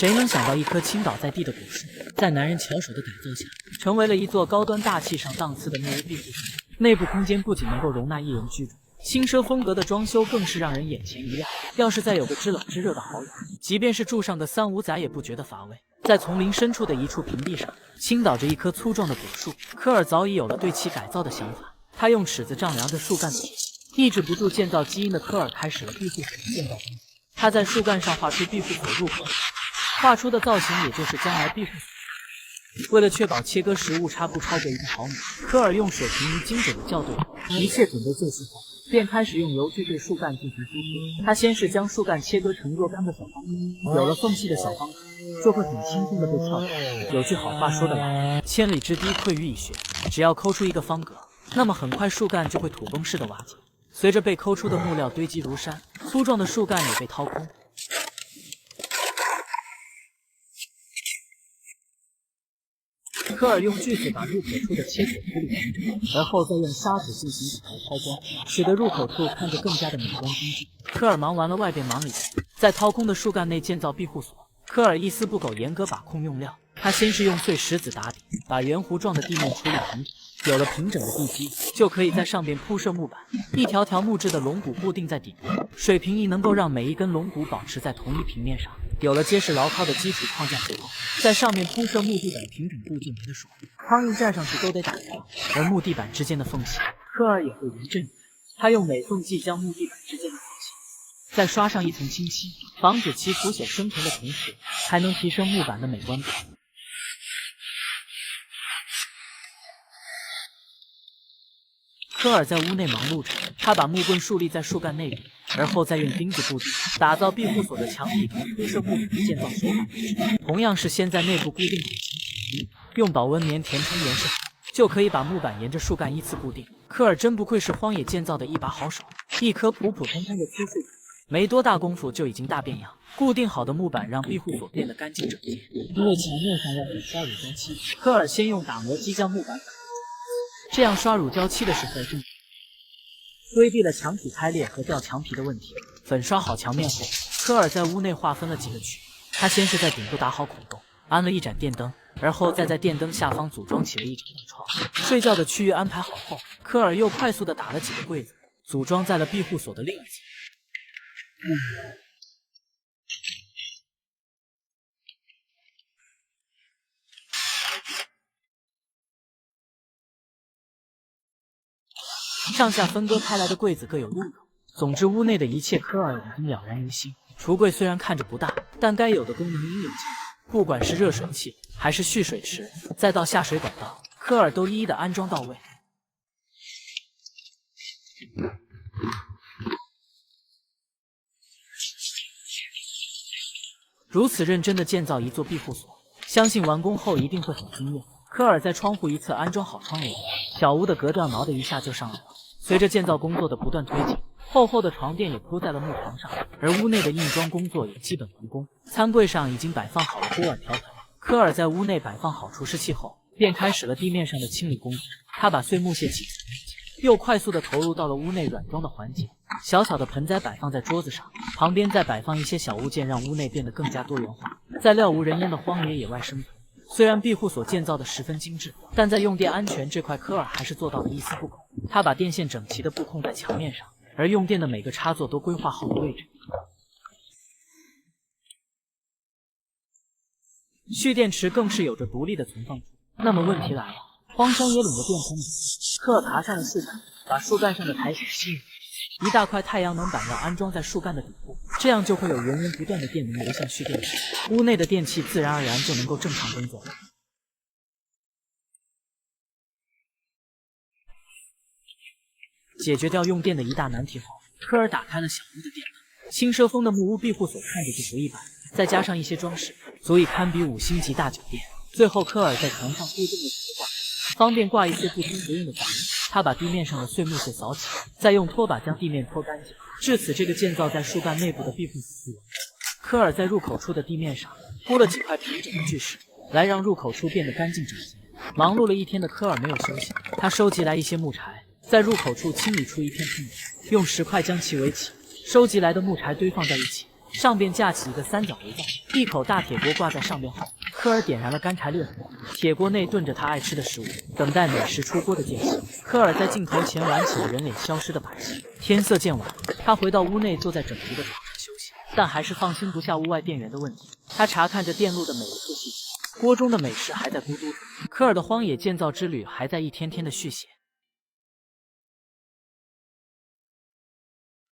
谁能想到一棵倾倒在地的古树，在男人巧手的改造下，成为了一座高端大气上档次的木屋庇护所。内部空间不仅能够容纳一人居住，轻奢风格的装修更是让人眼前一亮。要是再有个知冷知热的好友，即便是住上个3五载也不觉得乏味。在丛林深处的一处平地上，倾倒着一棵粗壮的古树。科尔早已有了对其改造的想法，他用尺子丈量着树干的体积。抑制不住建造基因的科尔开始了庇护所的建造工作。他在树干上画出庇护所入口，画出的造型也就是将来庇护所。为了确保切割时误差不超过1毫米，科尔用水平仪精准的校对，一切准备就绪后，便开始用油锯对树干进行输出。他先是将树干切割成若干个小方格，有了缝隙的小方格就会很轻松的被撬开。有句好话说得来，千里之堤溃于蚁穴，只要抠出一个方格，那么很快树干就会土崩式的瓦解。随着被抠出的木料堆积如山，粗壮的树干也被掏空。科尔用锯子把入口处的切口处理平整，而后再用砂纸进行洗头抛光，使得入口处看着更加的美观精致。科尔忙完了外边，忙里边，在掏空的树干内建造庇护所。科尔一丝不苟，严格把控用料。他先是用碎石子打底，把圆弧状的地面处理平整。有了平整的地基，就可以在上边铺设木板，一条条木质的龙骨固定在底部，水平仪能够让每一根龙骨保持在同一平面上。有了结实牢靠的基础框架之后，在上面铺设木地板，平整固定为的爽。苍蝇站上去都得打掉，而木地板之间的缝隙，科尔也会匀阵。他用美缝剂将木地板之间的缝隙再刷上一层清漆，防止其腐朽生成的同时，还能提升木板的美观度。科尔在屋内忙碌着，他把木棍竖立在树干内部，而后再用钉子固定。打造庇护所的墙体和铺设木板的建造手法同样是先在内部固定好墙体，用保温棉填充严实后，就可以把木板沿着树干依次固定。科尔真不愧是荒野建造的一把好手，一棵普普通通的粗树没多大功夫就已经大变样。固定好的木板让庇护所变得干净整洁。因为墙面上要粉刷乳胶漆，科尔先用打磨机将木板打，这样刷乳胶漆的时候规避了墙体开裂和掉墙皮的问题。粉刷好墙面后，科尔在屋内划分了几个区域。他先是在顶部打好孔洞，安了一盏电灯，而后再在电灯下方组装起了一张床。睡觉的区域安排好后，科尔又快速的打了几个柜子，组装在了庇护所的另一侧。上下分割开来的柜子各有入口。总之，屋内的一切科尔已经了然于心。橱柜虽然看着不大，但该有的功能应有尽有。不管是热水器，还是蓄水池，再到下水管道，科尔都一一的安装到位。如此认真的建造一座庇护所，相信完工后一定会很惊艳。科尔在窗户一侧安装好窗帘，小屋的格调挠的一下就上来了。随着建造工作的不断推进，厚厚的床垫也铺在了木床上，而屋内的硬装工作也基本完工。餐柜上已经摆放好了锅碗瓢盆。科尔在屋内摆放好除湿器后，便开始了地面上的清理工作。他把碎木屑起成面积，又快速的投入到了屋内软装的环节。小巧的盆栽摆放在桌子上，旁边再摆放一些小物件，让屋内变得更加多元化。在料无人烟的荒野野外生存，虽然庇护所建造的十分精致，但在用电安全这块，科尔还是做到了一丝不苟。他把电线整齐的布控在墙面上，而用电的每个插座都规划好了位置。蓄电池更是有着独立的存放处。那么问题来了，荒山野岭的电从哪？科尔爬上了树干，把树干上的台绳吸引。一大块太阳能板要安装在树干的底部，这样就会有源源不断的电能流向蓄电池，屋内的电器自然而然就能够正常工作了。解决掉用电的一大难题后，科尔打开了小屋的电灯。轻奢风的木屋庇护所看着就不一般，再加上一些装饰，足以堪比5星级大酒店。最后，科尔在墙上固定了几个挂钩，方便挂一些不通不用的杂物。他把地面上的碎木屑扫起，再用拖把将地面拖干净。至此，这个建造在树干内部的庇护所就完成。科尔在入口处的地面上铺了几块平整的巨石，来让入口处变得干净整洁。忙碌了一天的科尔没有休息，他收集来一些木柴，在入口处清理出一片空地，用石块将其围起。收集来的木柴堆放在一起，上边架起一个三角围灶，一口大铁锅挂在上边后，科尔点燃了干柴烈火，铁锅内炖着他爱吃的食物，等待美食出锅的间隙，科尔在镜头前玩起了人脸消失的把戏。天色渐晚，他回到屋内，坐在整齐的床上休息，但还是放心不下屋外电源的问题。他查看着电路的每一个细节，锅中的美食还在咕嘟着，科尔的荒野建造之旅还在一天天的续写。